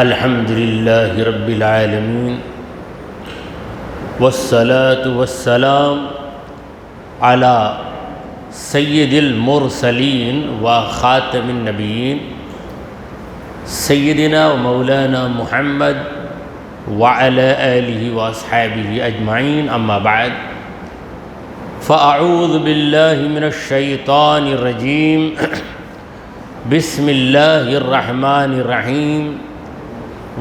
الحمد للہ رب العالمین والصلاة والسلام علی سید المرسلین و خاتم النبیین سیدنا و مولانا محمد وعلى آلہ واصحابہ اجمعین اما بعد فاعوذ باللہ من الشیطان الرجیم بسم اللہ الرحمن الرحیم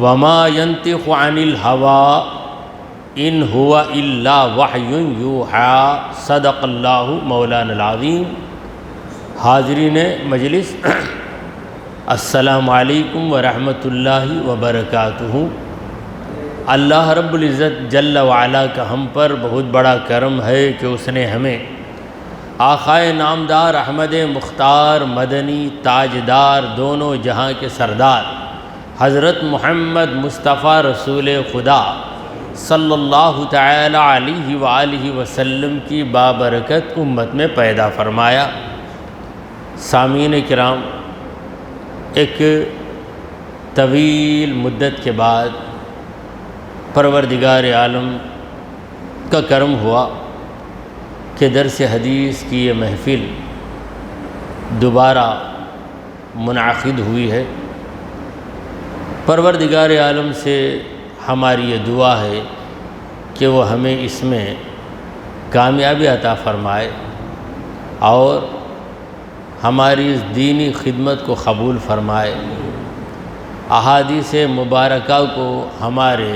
وما ينطق عن الهوى ان هو الا وحی یوحی صدق اللہ مولانا العظیم۔ حاضرین مجلس، السلام علیکم ورحمۃ اللہ وبرکاتہ۔ اللہ رب العزت جل وعلا کا ہم پر بہت بڑا کرم ہے کہ اس نے ہمیں آقائے نامدار احمد مختار مدنی تاجدار دونوں جہاں کے سردار حضرت محمد مصطفیٰ رسول خدا صلی اللہ تعالی علیہ وآلہ وسلم کی بابرکت امت میں پیدا فرمایا۔ سامعین کرام، ایک طویل مدت کے بعد پروردگار عالم کا کرم ہوا کہ درس حدیث کی یہ محفل دوبارہ منعقد ہوئی ہے۔ پروردگار عالم سے ہماری یہ دعا ہے کہ وہ ہمیں اس میں کامیابی عطا فرمائے اور ہماری اس دینی خدمت کو قبول فرمائے، احادیث مبارکہ کو ہمارے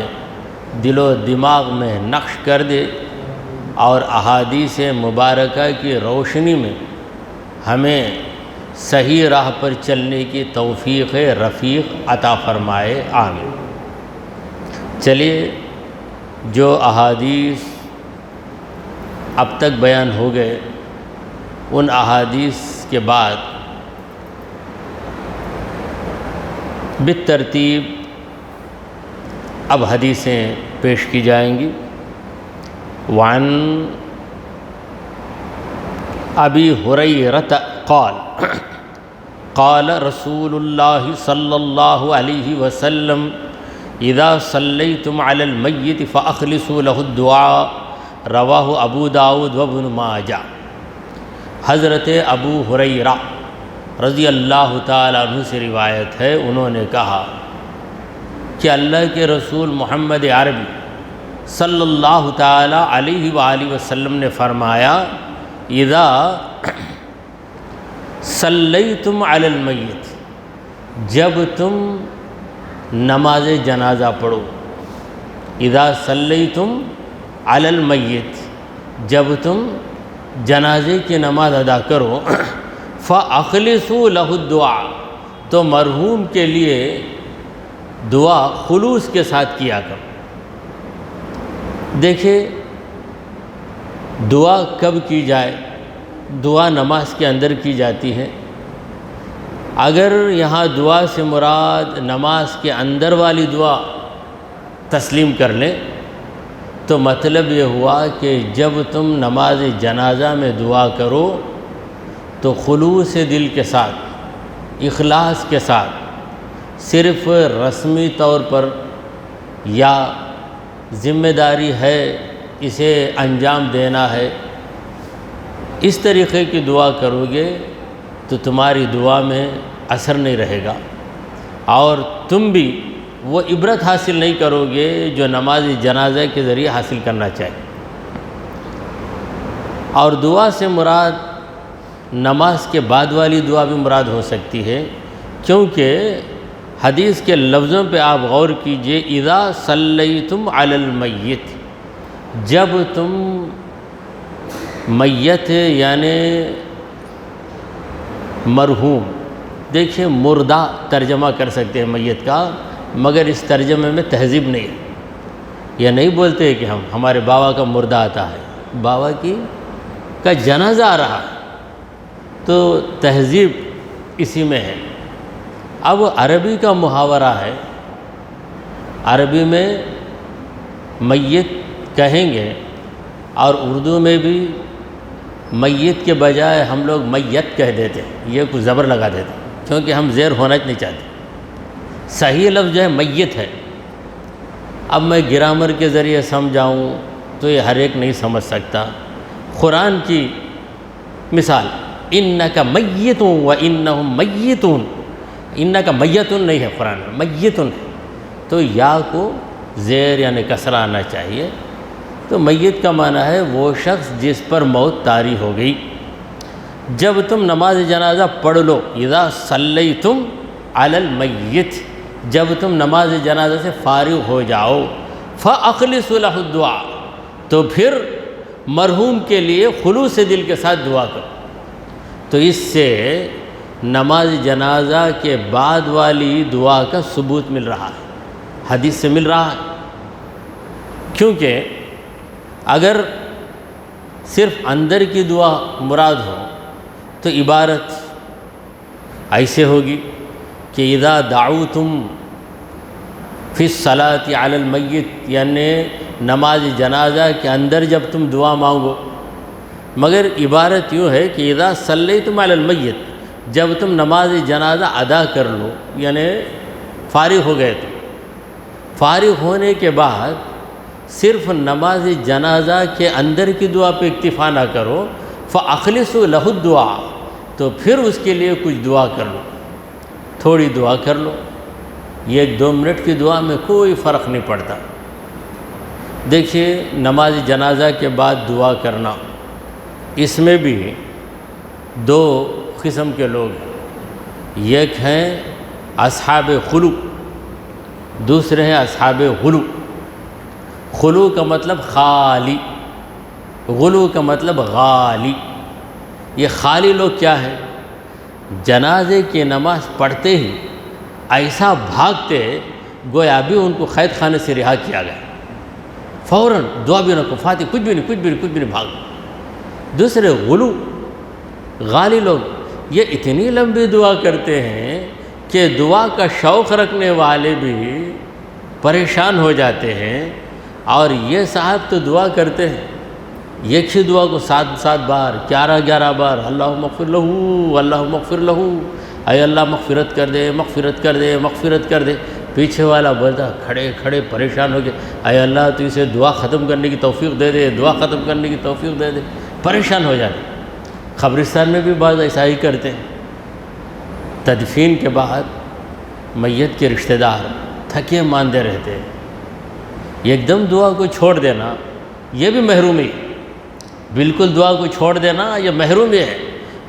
دل و دماغ میں نقش کر دے اور احادیث مبارکہ کی روشنی میں ہمیں صحیح راہ پر چلنے کی توفیق رفیق عطا فرمائے، آمین۔ چلیے، جو احادیث اب تک بیان ہو گئے ان احادیث کے بعد بالترتیب اب حدیثیں پیش کی جائیں گی۔ وعن ابی ہریرہ قال قال رسول اللہ صلی اللہ علیہ وسلم اذا صلیتم علی المیت فاخلصوا له الدعاء، رواہ ابو داود وابن ماجہ۔ حضرت ابو ہریرہ رضی اللہ تعالیٰ عنہ سے روایت ہے، انہوں نے کہا کہ اللہ کے رسول محمد عربی صلی اللہ تعالیٰ علیہ وآلہ وسلم نے فرمایا، اذا صلیتم علی المیت، جب تم نماز جنازہ پڑھو، اذا صلیتم علی المیت، جب تم جنازے کی نماز ادا کرو، فاخلصوا له الدعاء، تو مرحوم کے لیے دعا خلوص کے ساتھ کیا کرو۔ دیکھیں، دعا کب کی جائے؟ دعا نماز کے اندر کی جاتی ہے۔ اگر یہاں دعا سے مراد نماز کے اندر والی دعا تسلیم کر لیں تو مطلب یہ ہوا کہ جب تم نماز جنازہ میں دعا کرو تو خلوص دل کے ساتھ، اخلاص کے ساتھ، صرف رسمی طور پر یا ذمہ داری ہے اسے انجام دینا ہے، اس طریقے کی دعا کرو گے تو تمہاری دعا میں اثر نہیں رہے گا اور تم بھی وہ عبرت حاصل نہیں کرو گے جو نماز جنازہ کے ذریعے حاصل کرنا چاہیے۔ اور دعا سے مراد نماز کے بعد والی دعا بھی مراد ہو سکتی ہے، کیونکہ حدیث کے لفظوں پہ آپ غور کیجئے، اذا صلیتم علی المیت، جب تم میت یعنی مرحوم، دیکھیں مردہ ترجمہ کر سکتے ہیں میت کا، مگر اس ترجمے میں تہذیب نہیں ہے۔ یہ نہیں بولتے کہ ہمارے بابا کا مردہ آتا ہے، بابا کا جنازہ آ رہا ہے، تو تہذیب اسی میں ہے۔ اب عربی کا محاورہ ہے، عربی میں میت کہیں گے اور اردو میں بھی میت کے بجائے ہم لوگ میت کہہ دیتے ہیں، یہ کچھ زبر لگا دیتے ہیں کیونکہ ہم زیر ہونا نہیں چاہتے۔ صحیح لفظ جو ہے میت ہے۔ اب میں گرامر کے ذریعے سمجھاؤں تو یہ ہر ایک نہیں سمجھ سکتا۔ قرآن کی مثال انک میت و انہم میتون، انک میتون نہیں ہے قرآن میں، میتون ہے، تو یا کو زیر یعنی کسرہ آنا چاہیے۔ تو میت کا معنی ہے وہ شخص جس پر موت طاری ہو گئی۔ جب تم نماز جنازہ پڑھ لو، اذا صلیتم علی المیت، جب تم نماز جنازہ سے فارغ ہو جاؤ، فاخلصوا لہ الدعاء، تو پھر مرحوم کے لیے خلوص دل کے ساتھ دعا کرو۔ تو اس سے نماز جنازہ کے بعد والی دعا کا ثبوت مل رہا ہے، حدیث سے مل رہا ہے۔ کیونکہ اگر صرف اندر کی دعا مراد ہو تو عبارت ایسے ہوگی کہ اذا دعوتم فی الصلاۃ علی المیت، یعنی نماز جنازہ کے اندر جب تم دعا مانگو، مگر عبارت یوں ہے کہ اذا صلیتم علی المیت، جب تم نماز جنازہ ادا کر لو، یعنی فارغ ہو گئے، تو فارغ ہونے کے بعد صرف نماز جنازہ کے اندر کی دعا پہ اکتفا نہ کرو، فاخلصوا لہ الدعاء، تو پھر اس کے لیے کچھ دعا کر لو، تھوڑی دعا کر لو۔ یہ 1-2 منٹ کی دعا میں کوئی فرق نہیں پڑتا۔ دیکھیے نماز جنازہ کے بعد دعا کرنا، اس میں بھی 2 قسم کے لوگ ہیں، ایک ہیں اصحاب خلو، دوسرے ہیں اصحاب غلو۔ خلو کا مطلب خالی، غلو کا مطلب غالی۔ یہ خالی لوگ کیا ہے؟ جنازے کی نماز پڑھتے ہی ایسا بھاگتے گویا ابھی ان کو قید خانے سے رہا کیا گیا، فوراً دعا بھی نہ کو، فاتح کچھ بھی نہیں بھاگ۔ دوسرے غلو، غالی لوگ، یہ اتنی لمبی دعا کرتے ہیں کہ دعا کا شوق رکھنے والے بھی پریشان ہو جاتے ہیں۔ اور یہ صاحب تو دعا کرتے ہیں ایک ہی دعا کو 7 بار، 11 بار، اللہم اغفر لہو، اللہم اغفر لہو، اے اللہ مغفرت کر دے، مغفرت کر دے، مغفرت کر دے۔ پیچھے والا بولتا کھڑے پریشان ہو گئے، اے اللہ تو اسے دعا ختم کرنے کی توفیق دے دے، دعا ختم کرنے کی توفیق دے دے، پریشان ہو جاتے۔ قبرستان میں بھی بعض ایسا ہی کرتے ہیں۔ تدفین کے بعد میت کے رشتہ دار تھکے ماندے رہتے ہیں، ایک دم دعا کو چھوڑ دینا یہ بھی محرومی، بالکل دعا کو چھوڑ دینا یہ محرومی ہے،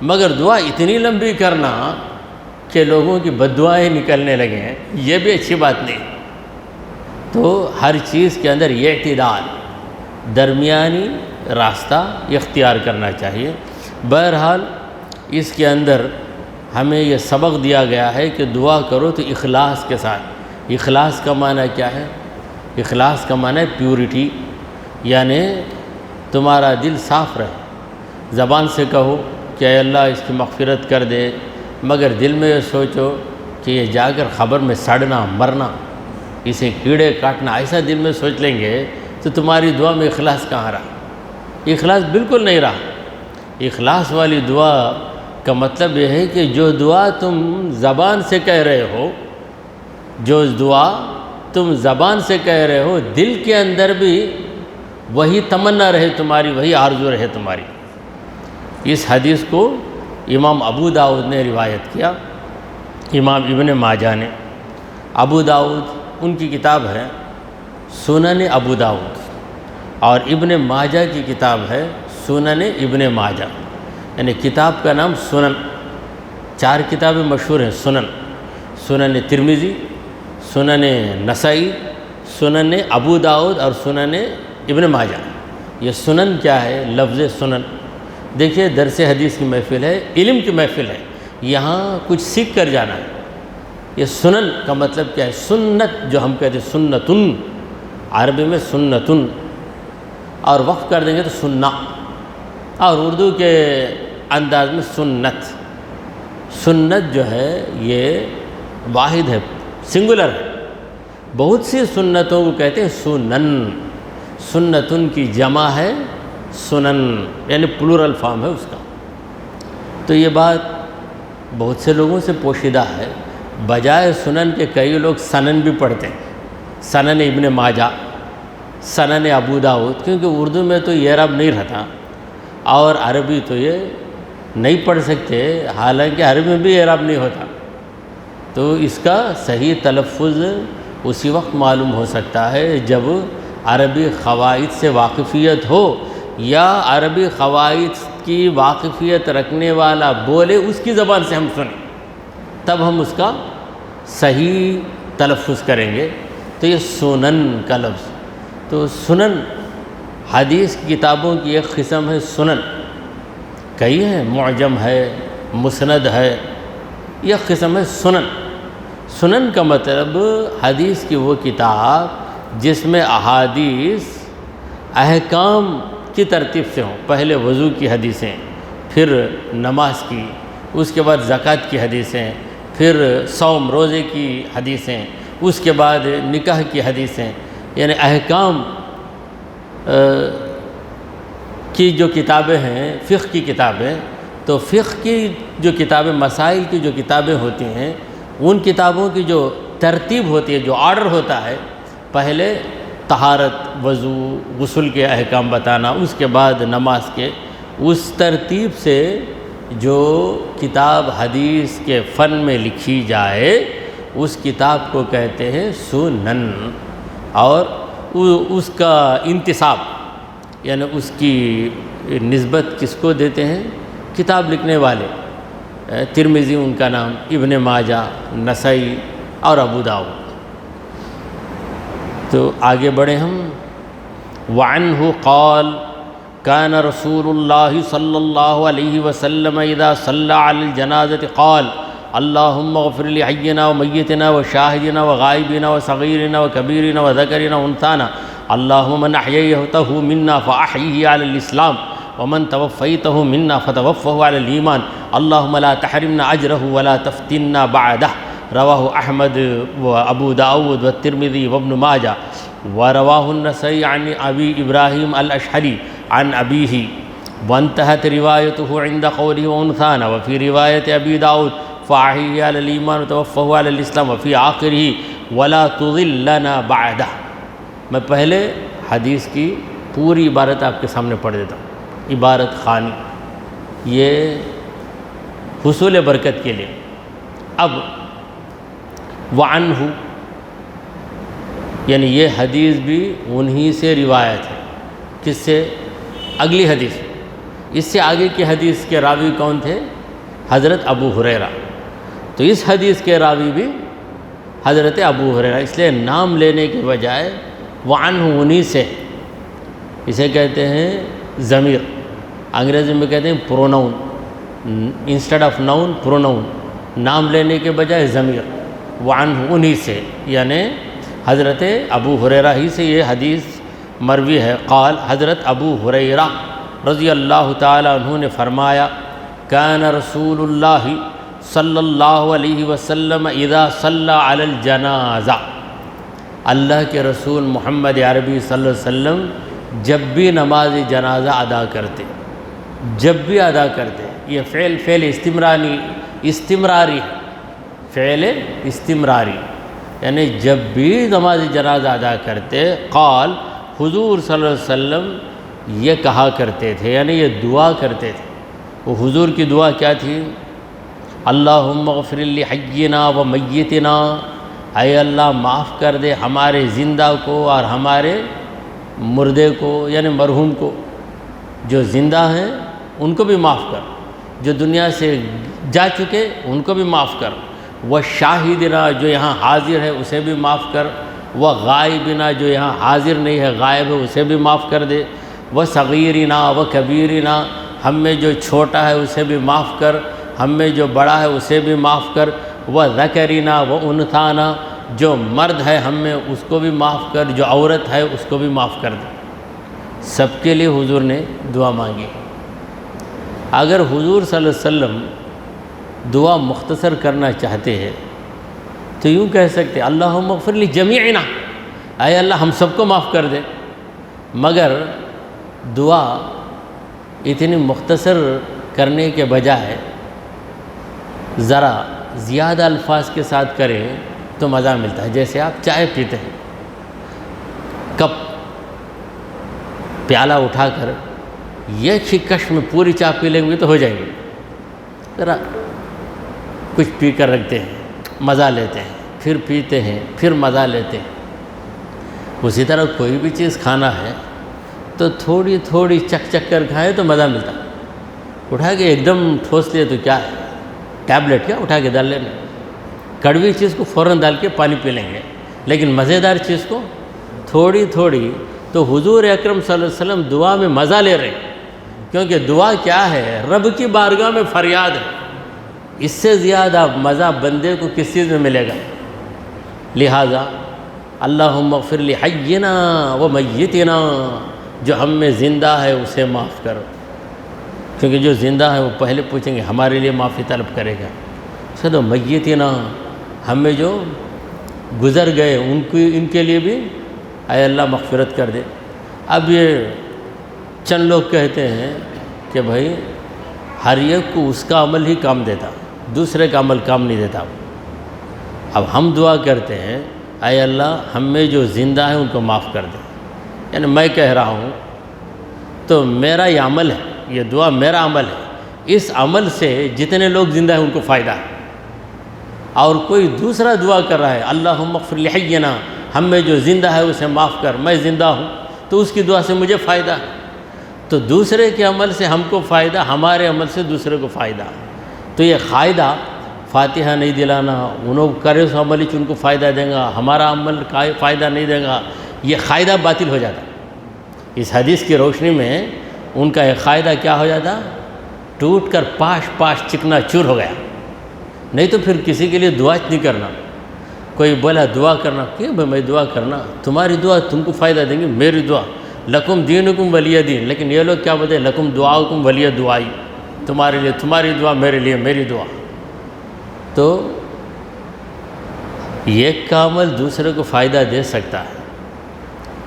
مگر دعا اتنی لمبی کرنا کہ لوگوں کی بد دعائیں نکلنے لگے ہیں، یہ بھی اچھی بات نہیں۔ تو ہر چیز کے اندر یہ اعتدال، درمیانی راستہ اختیار کرنا چاہیے۔ بہرحال اس کے اندر ہمیں یہ سبق دیا گیا ہے کہ دعا کرو تو اخلاص کے ساتھ۔ اخلاص کا معنی کیا ہے؟ اخلاص کا معنی ہے پیورٹی، یعنی تمہارا دل صاف رہے۔ زبان سے کہو کہ اے اللہ اس کی مغفرت کر دے، مگر دل میں یہ سوچو کہ یہ جا کر خبر میں سڑنا مرنا، اسے کیڑے کاٹنا، ایسا دل میں سوچ لیں گے تو تمہاری دعا میں اخلاص کہاں رہا؟ اخلاص بالکل نہیں رہا۔ اخلاص والی دعا کا مطلب یہ ہے کہ جو دعا تم زبان سے کہہ رہے ہو، جو دعا تم زبان سے کہہ رہے ہو، دل کے اندر بھی وہی تمنا رہے تمہاری، وہی آرزو رہے تمہاری۔ اس حدیث کو امام ابو داؤد نے روایت کیا، امام ابن ماجہ نے۔ ابو داؤد ان کی کتاب ہے سنن ابو داؤد، اور ابن ماجہ کی کتاب ہے سنن ابن ماجہ، یعنی کتاب کا نام سنن۔ 4 کتابیں مشہور ہیں سنن: سنن ترمذی، سنن نسائی، سنن ابو داؤد اور سنن ابن ماجہ۔ یہ سنن کیا ہے؟ لفظ سنن۔ دیکھیے درس حدیث کی محفل ہے، علم کی محفل ہے، یہاں کچھ سیکھ کر جانا ہے۔ یہ سنن کا مطلب کیا ہے؟ سنت، جو ہم کہتے ہیں سنتن، عربی میں سنتن، اور وقف کر دیں گے تو سننا، اور اردو کے انداز میں سنت۔ سنت جو ہے یہ واحد ہے، سنگولر ہے۔ بہت سی سنتوں کو کہتے ہیں سنن۔ سنتن کی جمع ہے سنن، یعنی پلورل فارم ہے اس کا۔ تو یہ بات بہت سے لوگوں سے پوشیدہ ہے، بجائے سنن کے کئی لوگ سنن بھی پڑھتے ہیں، سنن ابن ماجہ، سنن ابو داؤد، کیونکہ اردو میں تو یہ اعراب نہیں رہتا اور عربی تو یہ نہیں پڑھ سکتے، حالانکہ عربی میں بھی اعراب نہیں ہوتا، تو اس کا صحیح تلفظ اسی وقت معلوم ہو سکتا ہے جب عربی قواعد سے واقفیت ہو، یا عربی قواعد کی واقفیت رکھنے والا بولے اس کی زبان سے ہم سنیں، تب ہم اس کا صحیح تلفظ کریں گے۔ تو یہ سنن کا لفظ، تو سنن حدیث کی کتابوں کی ایک قسم ہے سنن، کئی ہیں، معجم ہے، مسند ہے، یہ قسم ہے سنن۔ سنن کا مطلب حدیث کی وہ کتاب جس میں احادیث احکام کی ترتیب سے ہوں، پہلے وضو کی حدیثیں، پھر نماز کی، اس کے بعد زکوٰۃ کی حدیثیں، پھر صوم روزے کی حدیثیں، اس کے بعد نکاح کی حدیثیں، یعنی احکام کی جو کتابیں ہیں، فقہ کی کتابیں، تو فقہ کی جو کتابیں، مسائل کی جو کتابیں ہوتی ہیں، ان کتابوں کی جو ترتیب ہوتی ہے، جو آرڈر ہوتا ہے، پہلے طہارت، وضو، غسل کے احکام بتانا، اس کے بعد نماز کے، اس ترتیب سے جو کتاب حدیث کے فن میں لکھی جائے اس کتاب کو کہتے ہیں سنن، اور اس کا انتساب یعنی اس کی نسبت کس کو دیتے ہیں؟ کتاب لکھنے والے، ترمذی ان کا نام، ابن ماجہ، نسائی اور ابو داؤد۔ تو آگے بڑھیں ہم۔ وعنہ قال كان رسول اللہ صلی اللہ علیہ وسلم اذا صلى على الجنازة قال اللهم اغفر لحينا وميتنا وشاهدنا وغائبنا وصغيرنا وكبيرنا وذكرنا وانثانا اللهم من احييته منا فاحيه على الاسلام ومن توفيته منا فتوفه على الايمان اللهم لا تحرمنا اجره ولا تفتنا بعده۔ رواه احمد وابو داود والترمذي وابن ماجہ، ورواه النسائی عن ابی ابراہیم الاشعری عن ابیہ، وانتهت روايته عند قوله وانثانا، وفي رواية ابی داود فاحيه على الايمان وتوفه على الاسلام، وفي آخره ولا تضلنا بعده۔ میں پہلے حدیث کی پوری عبارت آپ کے سامنے پڑھ دیتا ہوں، عبارت خوانی، یہ حصول برکت کے لیے۔ اب وعنہ یعنی یہ حدیث بھی انہی سے روایت ہے، کس سے؟ اگلی حدیث، اس سے آگے کی حدیث کے راوی کون تھے؟ حضرت ابو ہریرہ، تو اس حدیث کے راوی بھی حضرت ابو ہریرہ، اس لیے نام لینے کے بجائے وعنہ انہی سے، اسے کہتے ہیں ضمیر، انگریزی میں کہتے ہیں pronoun, instead of noun pronoun, نام لینے کے بجائے ضمیر، وعنہ انہی سے، یعنی حضرت ابو ہریرہ ہی سے یہ حدیث مروی ہے۔ قال حضرت ابو ہریرہ رضی اللہ تعالی عنہ نے فرمایا کان رسول اللہ صلی اللہ علیہ وسلم اذا صلی علی الجنازہ، اللہ کے رسول محمد عربی صلی اللہ علیہ وسلم جب بھی نماز جنازہ ادا کرتے، جب بھی ادا کرتے، یہ فعل استمراری ہے، فعل استمراری، یعنی جب بھی نماز جنازہ ادا کرتے، قال حضور صلی اللہ علیہ وسلم یہ کہا کرتے تھے، یعنی یہ دعا کرتے تھے۔ وہ حضور کی دعا کیا تھی؟ اللہم اغفر لحینا و میتنا، اے اللہ معاف کر دے ہمارے زندہ کو اور ہمارے مردے کو، یعنی مرحوم کو، جو زندہ ہیں ان کو بھی معاف کر، جو دنیا سے جا چکے ان کو بھی معاف کر، وہ شاہدنا جو یہاں حاضر ہے اسے بھی معاف کر، وہ غائبنا جو یہاں حاضر نہیں ہے غائب ہے اسے بھی معاف کر دے، وہ صغیرنا و کبیرنا ہم میں جو چھوٹا ہے اسے بھی معاف کر، ہم میں جو بڑا ہے اسے بھی معاف کر، وہ ذکرنا و انثانا جو مرد ہے ہم میں اس کو بھی معاف کر، جو عورت ہے اس کو بھی معاف کر دے۔ سب کے لیے حضور نے دعا مانگی۔ اگر حضور صلی اللہ علیہ وسلم دعا مختصر کرنا چاہتے ہیں تو یوں کہہ سکتے اللہم اغفر لجمیعنا، اے اللہ ہم سب کو معاف کر دے، مگر دعا اتنی مختصر کرنے کے بجائے ذرا زیادہ الفاظ کے ساتھ کریں تو مزہ ملتا ہے. جیسے آپ چائے پیتے ہیں، کپ پیالہ اٹھا کر ایک ہی کش میں پوری چائے پی لیں گے تو ہو جائیں گے. ذرا کچھ پی کر رکھتے ہیں، مزہ لیتے ہیں، پھر پیتے ہیں، پھر مزہ لیتے ہیں. اسی طرح کوئی بھی چیز کھانا ہے تو تھوڑی تھوڑی چک چک کر کھائے تو مزہ ملتا. اٹھا کے ایک دم ٹھوس لیے تو کیا ہے، ٹیبلٹ کیا اٹھا کے ڈال لینا. کڑوی چیز کو فوراً ڈال کے پانی پی لیں گے، لیکن مزیدار چیز کو تھوڑی تھوڑی. تو حضور اکرم صلی اللہ علیہ وسلم دعا میں مزہ لے رہے ہیں، کیونکہ دعا کیا ہے، رب کی بارگاہ میں فریاد ہے. اس سے زیادہ مزہ بندے کو کس چیز میں ملے گا؟ لہٰذا اللہم اغفر لحینا و میتنا، جو ہم میں زندہ ہے اسے معاف کرو. کیونکہ جو زندہ ہے وہ پہلے پوچھیں گے، ہمارے لیے معافی طلب کرے گا. تو میتنا، ہم میں جو گزر گئے ان کے لیے بھی اے اللہ مغفرت کر دے. اب یہ چند لوگ کہتے ہیں کہ بھائی ہر ایک کو اس کا عمل ہی کام دیتا، دوسرے کا عمل کام نہیں دیتا. اب ہم دعا کرتے ہیں اے اللہ ہم میں جو زندہ ہیں ان کو معاف کر دے. یعنی میں کہہ رہا ہوں تو میرا یہ عمل ہے، یہ دعا میرا عمل ہے، اس عمل سے جتنے لوگ زندہ ہیں ان کو فائدہ ہے. اور کوئی دوسرا دعا کر رہا ہے اللہم اغفر لحینا، ہم میں جو زندہ ہے اسے معاف کر، میں زندہ ہوں تو اس کی دعا سے مجھے فائدہ ہے. تو دوسرے کے عمل سے ہم کو فائدہ، ہمارے عمل سے دوسرے کو فائدہ. تو یہ قاعدہ فاتحہ نہیں دلانا، انہوں کرے اس عمل ان کو فائدہ دیں گا، ہمارا عمل فائدہ نہیں دے گا، یہ قاعدہ باطل ہو جاتا. اس حدیث کی روشنی میں ان کا ایک قاعدہ کیا ہو جاتا، ٹوٹ کر پاش چکنا چور ہو گیا. نہیں تو پھر کسی کے لیے دعا نہیں کرنا. کوئی بولا دعا کرنا، کیوں بھائی میں دعا کرنا، تمہاری دعا تم کو فائدہ دیں گی، میری دعا لکم دینکم ولی دین. لیکن یہ لوگ کیا بولتے ہیں، لکم دعاؤکم ولی دعائی، تمہارے لیے تمہاری دعا، میرے لیے میری دعا. تو ایک کا عمل دوسرے کو فائدہ دے سکتا ہے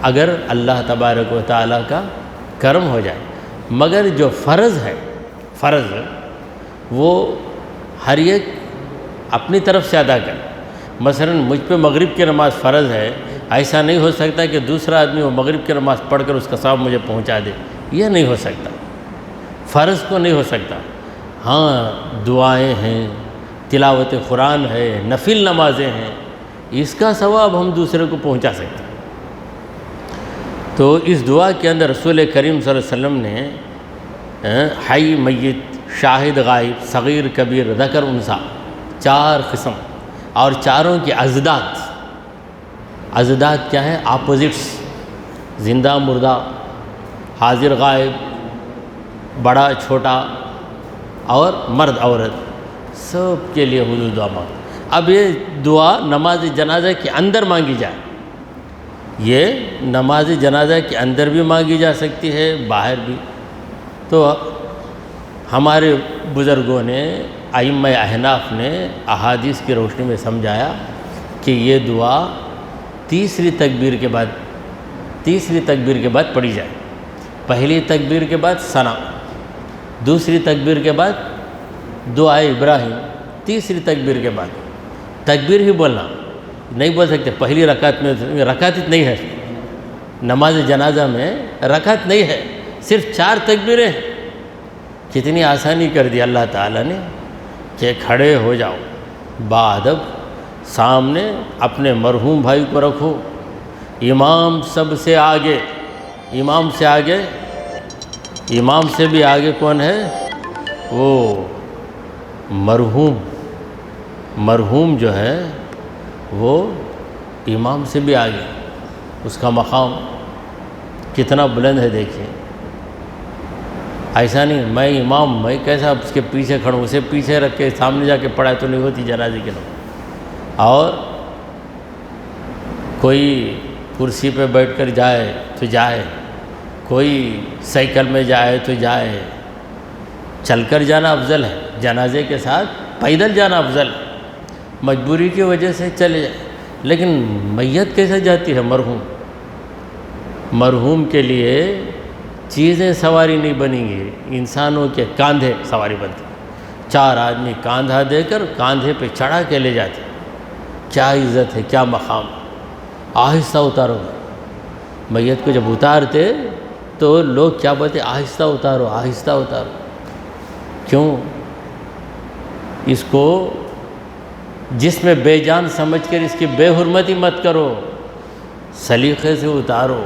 اگر اللہ تبارک و تعالیٰ کا کرم ہو جائے. مگر جو فرض ہے، فرض وہ ہر ایک اپنی طرف سے ادا کرے. مثلا مجھ پہ مغرب کی نماز فرض ہے، ایسا نہیں ہو سکتا کہ دوسرا آدمی وہ مغرب کی نماز پڑھ کر اس کا ثواب مجھے پہنچا دے. یہ نہیں ہو سکتا، فرض کو نہیں ہو سکتا. ہاں دعائیں ہیں، تلاوت قرآن ہے، نفل نمازیں ہیں، اس کا ثواب ہم دوسرے کو پہنچا سکتے ہیں. تو اس دعا کے اندر رسول کریم صلی اللہ علیہ وسلم نے حی میت، شاہد غائب، صغیر کبیر، ذکر انثیٰ، 4 قسم، اور چاروں کی ازداد. ازداد کیا ہے؟ اپوزٹس، زندہ مردہ، حاضر غائب، بڑا چھوٹا، اور مرد عورت، سب کے لیے حضور دعا مانگ. اب یہ دعا نماز جنازہ کے اندر مانگی جائے، یہ نماز جنازہ کے اندر بھی مانگی جا سکتی ہے، باہر بھی. تو ہمارے بزرگوں نے، ائمہ احناف نے احادیث کی روشنی میں سمجھایا کہ یہ دعا تیسری تکبیر کے بعد پڑھی جائے. پہلی تکبیر کے بعد ثنا، دوسری تکبیر کے بعد دعائے ابراہیم، تیسری تکبیر کے بعد تکبیر ہی بولنا. نہیں بول سکتے پہلی رکعت میں، رکعت نہیں ہے نماز جنازہ میں، رکعت نہیں ہے، صرف 4 تکبیریں. کتنی آسانی کر دی اللہ تعالیٰ نے کہ کھڑے ہو جاؤ باادب، سامنے اپنے مرحوم بھائی کو رکھو، امام سب سے آگے، امام سے آگے، امام سے بھی آگے کون ہے؟ وہ مرحوم جو ہے وہ امام سے بھی آگے. اس کا مقام کتنا بلند ہے دیکھیں. ایسا نہیں میں امام، میں کیسا اس کے پیچھے کھڑوں، اسے پیچھے رکھ کے سامنے جا کے پڑھائے تو نہیں ہوتی جنازے کے نام. اور کوئی کرسی پہ بیٹھ کر جائے تو جائے، کوئی سائیکل میں جائے تو جائے. چل کر جانا افضل ہے، جنازے کے ساتھ پیدل جانا افضل ہے. مجبوری کی وجہ سے چلے جائے. لیکن میت کیسے جاتی ہے؟ مرحوم کے لیے چیزیں سواری نہیں بنیں گی، انسانوں کے کاندھے سواری بنتی. 4 آدمی کاندھا دے کر کاندھے پہ چڑھا کے لے جاتے. کیا عزت ہے، کیا مقام. آہستہ اتارو. میت کو جب اتارتے تو لوگ کیا بولتے؟ آہستہ اتارو، آہستہ اتارو. کیوں؟ اس کو جس میں بے جان سمجھ کر اس کی بے حرمتی مت کرو، سلیقے سے اتارو.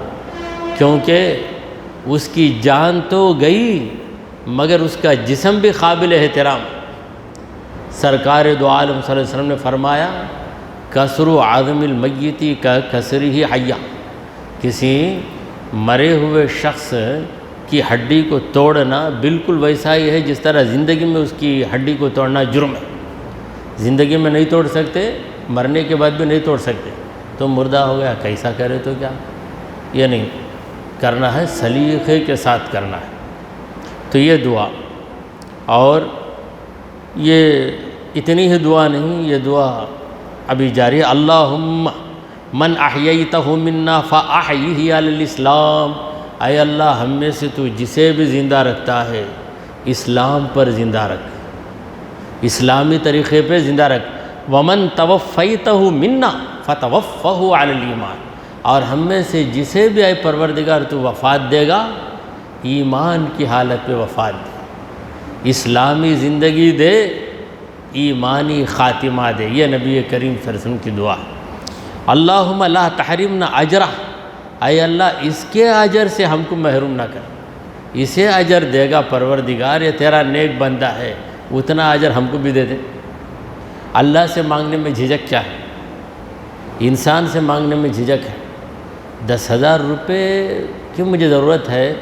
کیونکہ اس کی جان تو گئی مگر اس کا جسم بھی قابل احترام. سرکار دو عالم صلی اللہ علیہ وسلم نے فرمایا کسر عظم المیتی کا کسری حیا. کسی مرے ہوئے شخص کی ہڈی کو توڑنا بالکل ویسا ہی ہے جس طرح زندگی میں اس کی ہڈی کو توڑنا جرم ہے. زندگی میں نہیں توڑ سکتے، مرنے کے بعد بھی نہیں توڑ سکتے. تو مردہ ہو گیا کیسا کرے تو کیا؟ یہ نہیں کرنا ہے، سلیقے کے ساتھ کرنا ہے. تو یہ دعا، اور یہ اتنی ہی دعا نہیں، یہ دعا ابھی جاری ہے. اللہم من احییتہ منا فاحیہ علی الاسلام. اے اللہ ہم میں سے تو جسے بھی زندہ رکھتا ہے اسلام پر زندہ رکھ، اسلامی طریقے پہ زندہ رکھ. ومن توفیتہ منا فتوفہ علی الایمان. اور ہم میں سے جسے بھی اے پروردگار تو وفات دے گا ایمان کی حالت پہ وفات دے، اسلامی زندگی دے، ایمانی خاتمہ دے. یہ نبی کریم صلی اللہ علیہ وسلم کی دعا. اللہم لا تحرمنا اجرہ. اے اللہ اس کے اجر سے ہم کو محروم نہ کر. اسے اجر دے گا پروردگار، یہ تیرا نیک بندہ ہے، اتنا اجر ہم کو بھی دے دے. اللہ سے مانگنے میں جھجک کیا ہے؟ انسان سے مانگنے میں جھجک ہے. 10,000 روپے کی مجھے ضرورت ہے،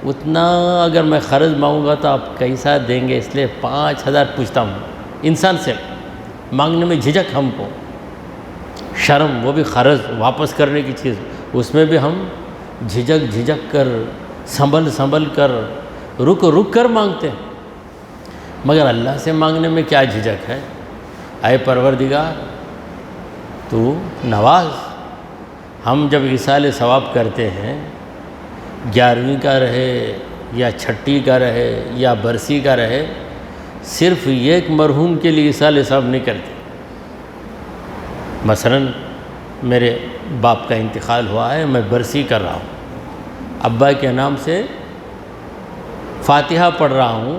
اتنا اگر میں قرض مانگوں گا تو آپ کیسا دیں گے، اس لیے 5,000 پوچھتا ہوں. انسان سے مانگنے میں جھجک ہم کو، شرم، وہ بھی قرض واپس کرنے کی چیز، اس میں بھی ہم جھجک کر، سنبھل کر، رک کر مانگتے ہیں. مگر اللہ سے مانگنے میں کیا جھجک ہے؟ اے پروردگار تو نواز. ہم جب ایصال ثواب کرتے ہیں، 11ویں کا رہے یا چھٹی کا رہے یا برسی کا رہے، صرف ایک مرحوم کے لیے ایصال ثواب نہیں کرتے. مثلا میرے باپ کا انتقال ہوا ہے، میں برسی کر رہا ہوں، ابا کے نام سے فاتحہ پڑھ رہا ہوں،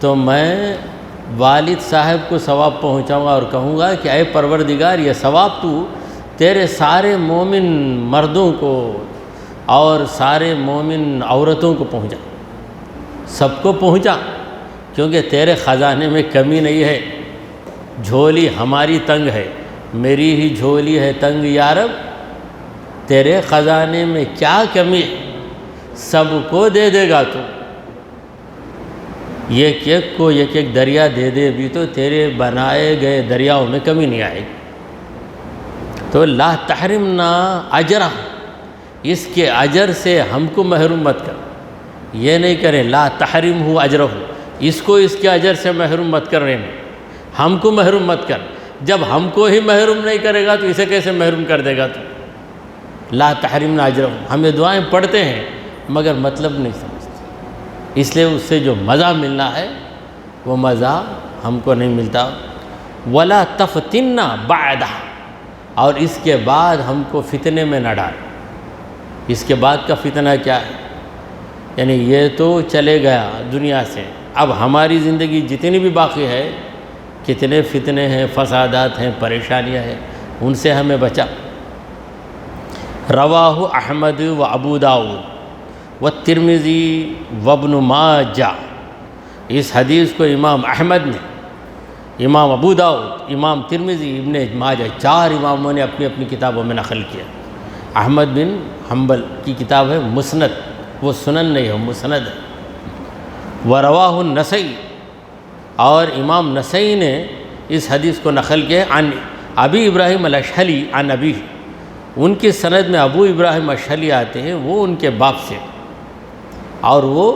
تو میں والد صاحب کو ثواب پہنچاؤں گا اور کہوں گا کہ اے پروردگار یہ ثواب تو تیرے سارے مومن مردوں کو اور سارے مومن عورتوں کو پہنچا، سب کو پہنچا، کیونکہ تیرے خزانے میں کمی نہیں ہے. جھولی ہماری تنگ ہے، میری ہی جھولی ہے تنگ یا رب، تیرے خزانے میں کیا کمی ہے، سب کو دے دے گا تو. ایک کو ایک دریا دے دے بھی تو تیرے بنائے گئے دریاؤں میں کمی نہیں آئے گی. تو لا تحرمنا اجرہ، اس کے اجر سے ہم کو محروم مت کر. یہ نہیں کریں لا تحرمہ اجرہ، اس کو اس کے اجر سے محروم مت کر. ہم کو محروم مت کر. جب ہم کو ہی محروم نہیں کرے گا تو اسے کیسے محروم کر دے گا تو؟ لا تحرمنا اجرہ. ہم یہ دعائیں پڑھتے ہیں مگر مطلب نہیں سمجھتے، اس لیے اس سے جو مزہ ملنا ہے وہ مزہ ہم کو نہیں ملتا. ولا تفتنا بعدہ، اور اس کے بعد ہم کو فتنے میں نہ ڈال. اس کے بعد کا فتنہ کیا ہے؟ یعنی یہ تو چلے گیا دنیا سے، اب ہماری زندگی جتنی بھی باقی ہے، کتنے فتنے ہیں، فسادات ہیں، پریشانیاں ہیں، ان سے ہمیں بچا. رواہ احمد و ابو داؤد و ترمذی و ابن ماجہ. اس حدیث کو امام احمد نے، امام ابو داؤد، امام ترمذی، ابن ماجہ، 4 اماموں نے اپنی اپنی کتابوں میں نقل کیا. احمد بن حنبل کی کتاب ہے مسند، وہ سنن نہیں ہے، مسند ہے. ورواہ النسائی، اور امام نسائی نے اس حدیث کو نقل کیا عن ابی ابراہیم الاشہلی عن ابی. ان کی سند میں ابو ابراہیم اشہلی آتے ہیں، وہ ان کے باپ سے، اور وہ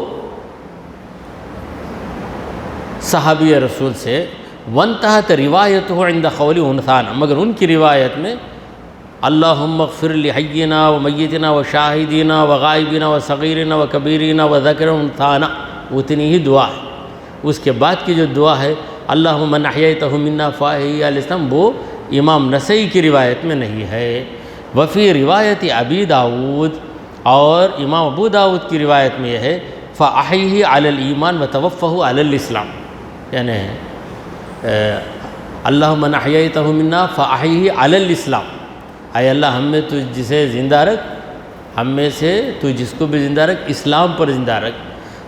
صحابی رسول سے. وانتہت روایتہ عند قول انثان، مگر ان کی روایت میں اللہم اغفر لحینا و میتنا و شاہدینا و غائبینا و صغیرنا و کبیرنا و ذکر انثانا، اتنی ہی دعا ہے. اس کے بعد کی جو دعا ہے اللہم من احییتہ منا فاحیہ علیہ السلام وہ امام نسائی کی روایت میں نہیں ہے۔ وفی روایت ابی داود، اور امام ابو داود کی روایت میں یہ ہے فاحیہ علی الایمان وتوفہ علی الاسلام، یعنی اللہم من احییتہ منا فاحیہ علی الاسلام، اے اللہ ہم میں تو جسے زندہ رکھ، ہم میں سے تو جس کو بھی زندہ رکھ اسلام پر زندہ رکھ۔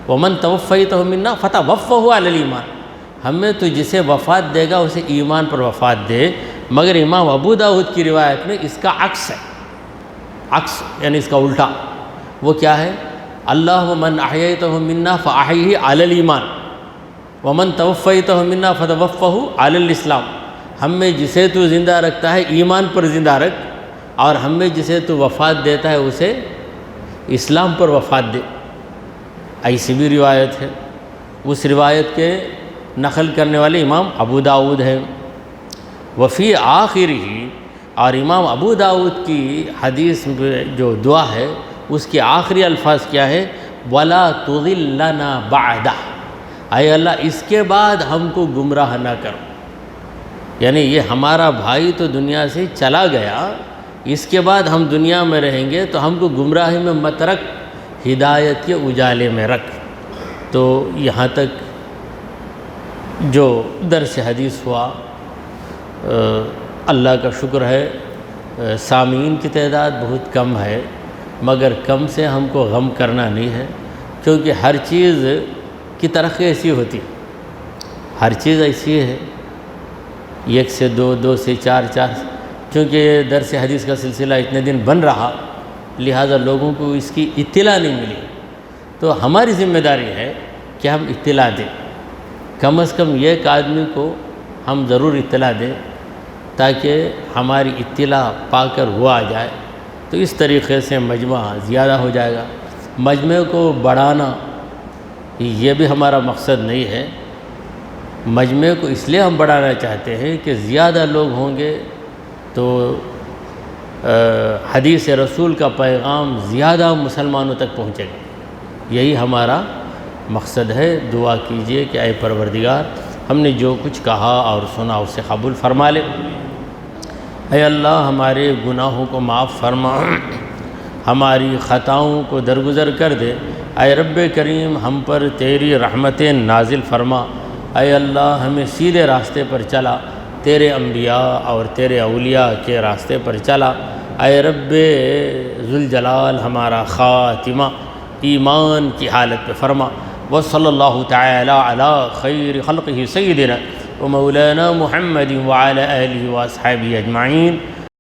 ومن توفیتہ منا فتوفہ علی الایمان، ہم میں تو جسے وفات دے گا اسے ایمان پر وفات دے۔ مگر امام ابو داود کی روایت میں اس کا عکس ہے، عکس یعنی اس کا الٹا، وہ کیا ہے؟ اللہم من احییتہ منا فاحیہ علی الایمان ومن توفیتہ منا فتوفہ علی الاسلام، ہم میں جسے تو زندہ رکھتا ہے ایمان پر زندہ رکھ، اور ہم میں جسے تو وفات دیتا ہے اسے اسلام پر وفات دے۔ ایسی بھی روایت ہے، اس روایت کے نقل کرنے والے امام ابو داود ہیں۔ وفی آخرہ، اور امام ابو داود کی حدیث جو دعا ہے اس کے آخری الفاظ کیا ہے؟ وَلَا تُضِلَّنَا بَعْدَهُ، اے اللہ اس کے بعد ہم کو گمراہ نہ کرو، یعنی یہ ہمارا بھائی تو دنیا سے چلا گیا، اس کے بعد ہم دنیا میں رہیں گے تو ہم کو گمراہی میں مت رکھ، ہدایت کے اجالے میں رکھ۔ تو یہاں تک جو درس حدیث ہوا، اللہ کا شکر ہے سامعین کی تعداد بہت کم ہے، مگر کم سے ہم کو غم کرنا نہیں ہے، کیونکہ ہر چیز کی ترقی ایسی ہوتی، ہر چیز ایسی ہے، 1 سے 2، 2 سے 4، 4، چونکہ یہ درس حدیث کا سلسلہ اتنے دن بن رہا، لہٰذا لوگوں کو اس کی اطلاع نہیں ملی، تو ہماری ذمہ داری ہے کہ ہم اطلاع دیں، کم از کم ایک آدمی کو ہم ضرور اطلاع دیں تاکہ ہماری اطلاع پا کر وہ آ جائے، تو اس طریقے سے مجمع زیادہ ہو جائے گا۔ مجمع کو بڑھانا یہ بھی ہمارا مقصد نہیں ہے، مجمع کو اس لیے ہم بڑھانا چاہتے ہیں کہ زیادہ لوگ ہوں گے تو حدیث رسول کا پیغام زیادہ مسلمانوں تک پہنچے گا، یہی ہمارا مقصد ہے۔ دعا کیجئے کہ اے پروردگار ہم نے جو کچھ کہا اور سنا اسے قبول فرما لے، اے اللہ ہمارے گناہوں کو معاف فرما، ہماری خطاؤں کو درگزر کر دے، اے رب کریم ہم پر تیری رحمتیں نازل فرما، اے اللہ ہمیں سیدھے راستے پر چلا، تیرے انبیاء اور تیرے اولیاء کے راستے پر چلا، اے رب ذوالجلال ہمارا خاتمہ ایمان کی حالت پہ فرما۔ وصلی اللہ تعالی علی خیر خلقہ سیدنا ومولانا محمد وعلی آلہ واصحابہ اجمعین۔